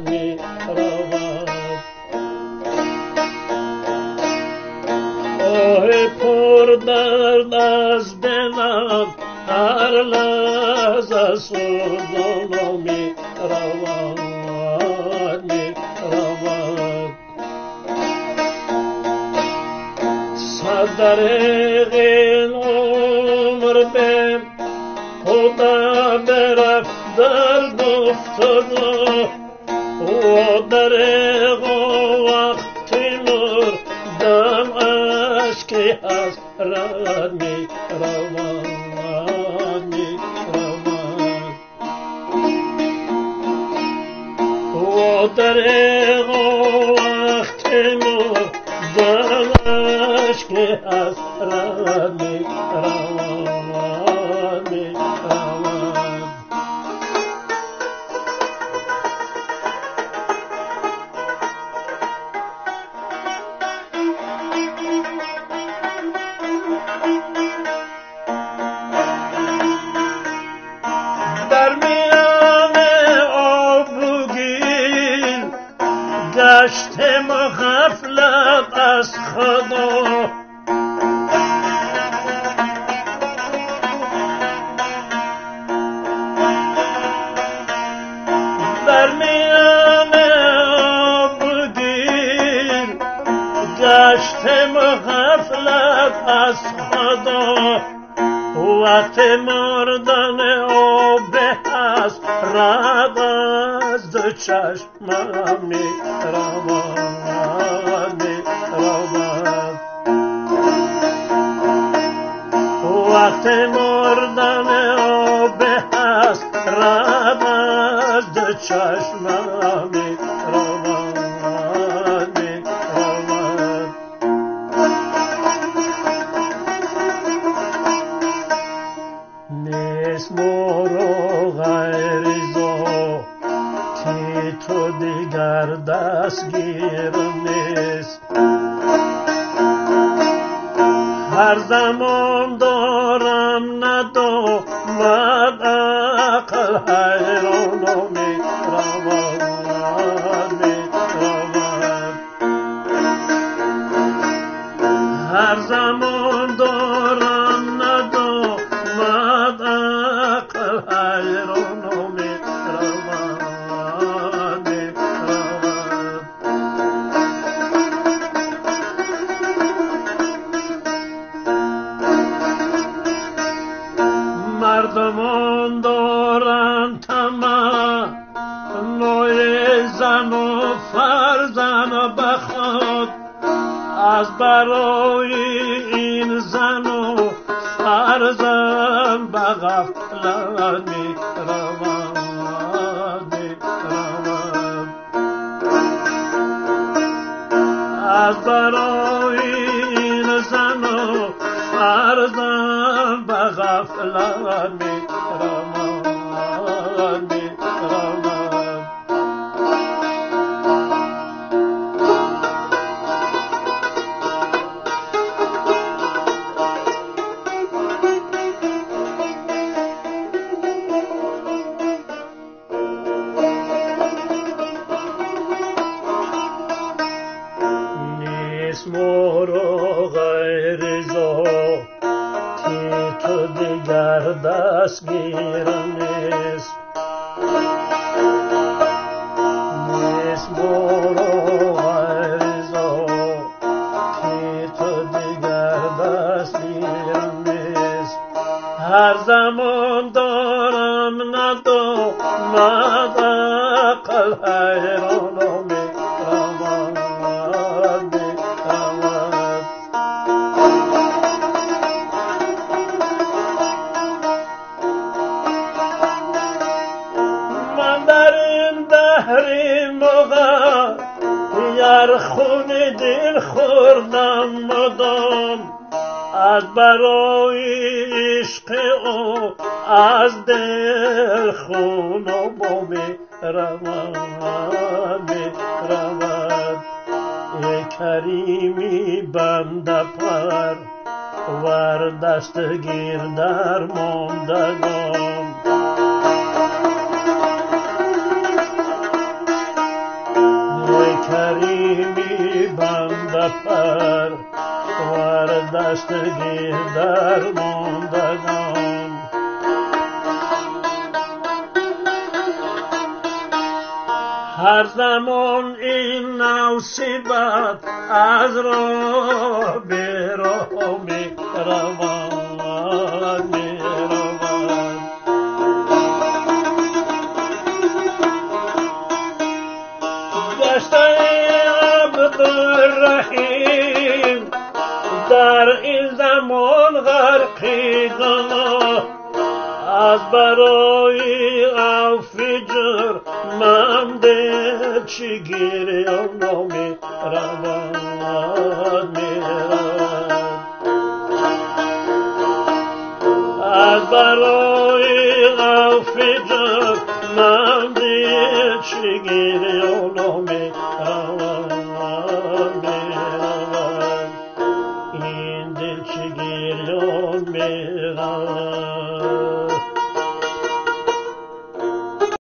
می رود. آه پر درد از دلم هر لحظه سوزان می رود می رود. صدر این عمر به خدا برفت در گفتگو و دریغ و وقتی مردم اشکی حسرت می رود می رود. و دریغ و وقتی مردم اشکی حسرت می رود می رود. در میان آب و گل گشتم غفلت از خدا. در میان آب و گل گشتم غفلت از خدا. وقت مردن آب حسرت از دو چشمم می رود می رود. وقت مردن آب حسرت از دو چشمم می رود می رود. نیست مرو غیر زو که تو دیگر دستگیر نیست. هر زمان دارم ندامد عقل حیران می رود می رود. هر زمان دارم ندامد عقل حیران می رود می رود. مردمان دارند طمع نوع زن و فرزند به خود. از برای این زن و فرزند به غفلت می رود می رود. از برای این زن و فرزند به غفلت می رود می رود. نیست مرو غیر زو که تو دیگر دستگیر نیست. نیست مرو غیر زو که تو دیگر دستگیر نیست. هر زمان دارم ندامد عقل حیران می رود می رود. من در این دهر مغیر خون دل خوردم مدام. از برای عشق او از دل خون و بو می رود می رود. ای کریمی بنده پر ور دستگیر در ماندگان. کریمی بنده پر ور دستگیر در ماندگان هر زمان این نوسیبت از راه به راه می روند می روند گشته عبدالرحیم در این زمان غرقیدن از برای عفو جرمند چی گریان می روند می روند از برای عفو جرمند چی گریان می روند می روند این دل چی گریان می روند